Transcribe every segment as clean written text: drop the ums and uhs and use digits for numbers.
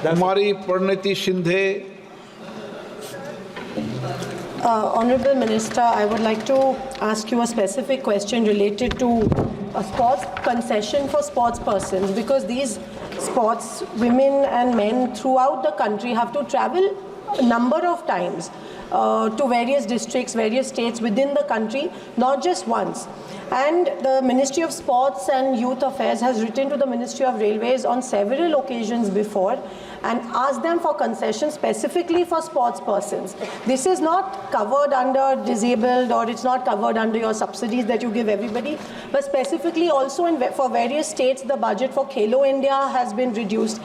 Kumari Parineeti Shinde. Honorable Minister, I would like to ask you a specific question related to a sports concession for sports persons, because these sports women and men throughout the country have to travel a number of times to various districts, various states within the country, not just once. And the Ministry of Sports and Youth Affairs has written to the Ministry of Railways on several occasions before and asked them for concessions specifically for sports persons. This is not covered under disabled, or it's not covered under your subsidies that you give everybody, but specifically also for various states the budget for Khelo India has been reduced.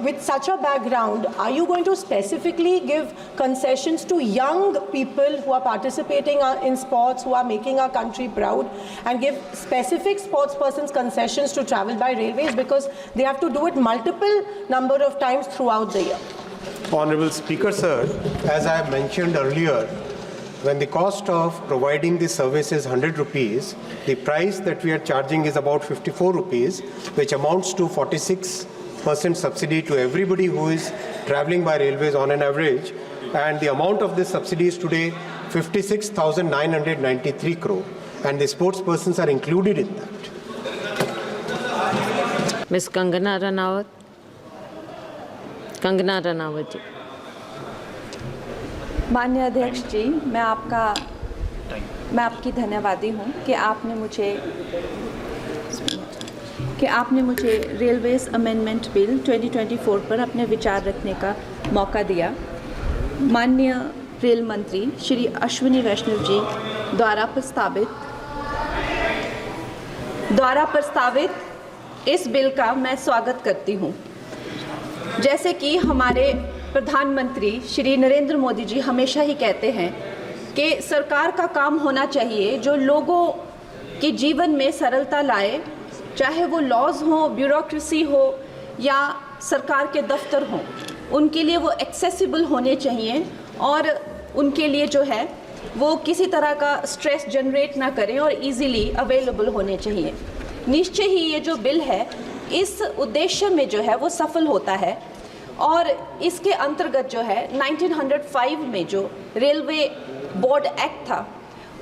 With such a background, are you going to specifically give concessions to young people who are participating in sports, who are making our country proud, and give specific sports persons concessions to travel by railways, because they have to do it multiple number of times throughout the year? Honorable Speaker, sir, as I have mentioned earlier, when the cost of providing this service is 100 rupees, the price that we are charging is about 54 rupees, which amounts to 46% subsidy to everybody who is traveling by railways on an average. And the amount of this subsidy is today 56,993 crore. And the sports persons are included in that. Ms. Kangana Ranawat. Kangana Ranaut जी. माननीय अध्यक्ष जी, मैं आपकी धन्यवादी हूँ कि आपने मुझे railways amendment bill 2024 पर अपने विचार रखने का मौका दिया. माननीय रेल मंत्री श्री अश्विनी वैष्णव जी द्वारा प्रस्तावित इस बिल का मैं स्वागत करती हूँ. जैसे कि हमारे प्रधानमंत्री श्री नरेंद्र मोदी जी हमेशा ही कहते हैं कि सरकार का काम होना चाहिए जो लोगों के जीवन में सरलता लाए, चाहे वो लॉज हो, ब्यूरोक्रेसी हो या सरकार के दफ्तर हों, उनके लिए वो एक्सेसिबल होने चाहिए और उनके लिए जो है वो किसी तरह का स्ट्रेस जनरेट ना करें और इजीली अवेलेबल होने चाहिए. निश्चय ही ये जो बिल है इस उद्देश्य में जो है वो सफल होता है और इसके अंतर्गत जो है 1905 में जो रेलवे बोर्ड एक्ट था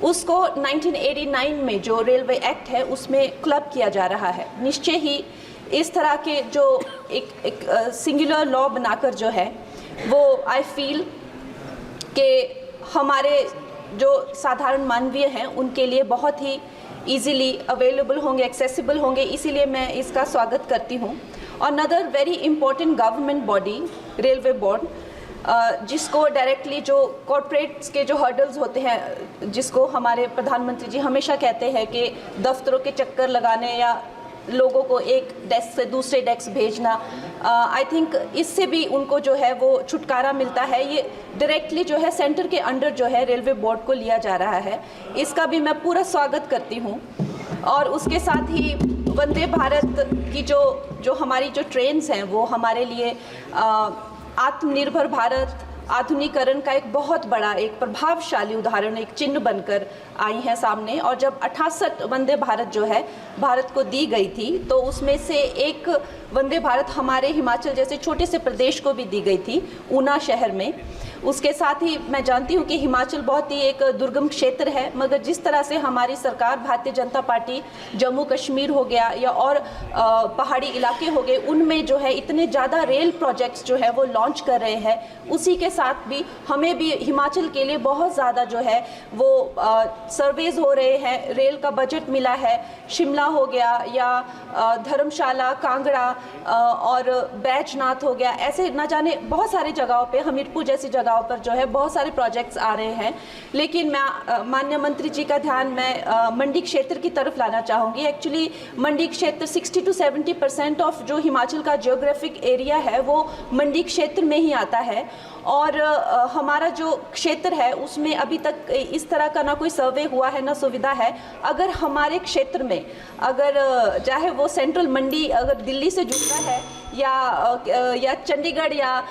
उसको 1989 में जो रेलवे एक्ट है उसमें क्लब किया जा रहा है. निश्चय ही इस तरह के जो एक सिंगुलर लॉ बनाकर जो है वो आई फील कि हमारे जो साधारण मानवीय हैं उनके लिए बहुत ही इजीली अवेलेबल होंगे, एक्सेसिबल होंगे, इसीलिए मैं इसका स्वागत करती हूँ. और another very important government body railway board, जिसको डायरेक्टली जो कॉर्पोरेट्स के जो हर्डल्स होते हैं, जिसको हमारे प्रधानमंत्री जी हमेशा कहते हैं कि दफ्तरों के चक्कर लगाने या लोगों को एक डेस्क से दूसरे डेस्क भेजना, आई थिंक इससे भी उनको जो है वो छुटकारा मिलता है. ये डायरेक्टली जो है सेंटर के अंडर जो है रेलवे बोर्ड को लिया जा रहा है. इसका भी मैं पूरा स्वागत करती हूँ. और उसके साथ ही वंदे भारत की जो हमारी जो ट्रेन्स हैं वो हमारे लिए आत्मनिर्भर भारत, आधुनिकीकरण का एक बहुत बड़ा, एक प्रभावशाली उदाहरण, एक चिन्ह बनकर आई हैं सामने. और जब 68 वंदे भारत जो है भारत को दी गई थी तो उसमें से एक वंदे भारत हमारे हिमाचल जैसे छोटे से प्रदेश को भी दी गई थी, ऊना शहर में. उसके साथ ही मैं जानती हूँ कि हिमाचल बहुत ही एक दुर्गम क्षेत्र है, मगर जिस तरह से हमारी सरकार भारतीय जनता पार्टी जम्मू कश्मीर हो गया या और पहाड़ी इलाके हो गए, उनमें जो है इतने ज़्यादा रेल प्रोजेक्ट्स जो है वो लॉन्च कर रहे हैं. उसी के साथ भी हमें भी हिमाचल के लिए बहुत ज़्यादा जो है वो सर्वेज हो रहे हैं, रेल का बजट मिला है. शिमला हो गया या धर्मशाला, कांगड़ा और बैजनाथ हो गया, ऐसे ना जाने बहुत सारी जगहों पे, हमीरपुर जैसी जगहों पर जो है बहुत सारे प्रोजेक्ट्स आ रहे हैं. लेकिन मैं माननीय मंत्री जी का ध्यान मैं मंडी क्षेत्र की तरफ लाना चाहूँगी. एक्चुअली मंडी क्षेत्र 60 to 70% ऑफ जो हिमाचल का जियोग्राफिक एरिया है वो मंडी क्षेत्र में ही आता है. और हमारा जो क्षेत्र है उसमें अभी तक इस तरह का ना कोई सर्वे हुआ है, ना सुविधा है. अगर हमारे क्षेत्र में अगर चाहे वो सेंट्रल मंडी अगर दिल्ली से जुड़ता है या चंडीगढ़ या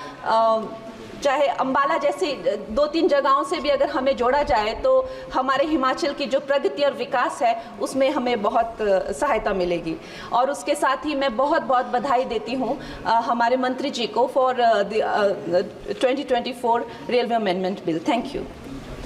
चाहे अंबाला जैसी 2-3 जगहों से भी अगर हमें जोड़ा जाए तो हमारे हिमाचल की जो प्रगति और विकास है उसमें हमें बहुत सहायता मिलेगी। और उसके साथ ही मैं बहुत बहुत बधाई देती हूँ हमारे मंत्री जी को for the 2024 railway amendment bill. Thank you.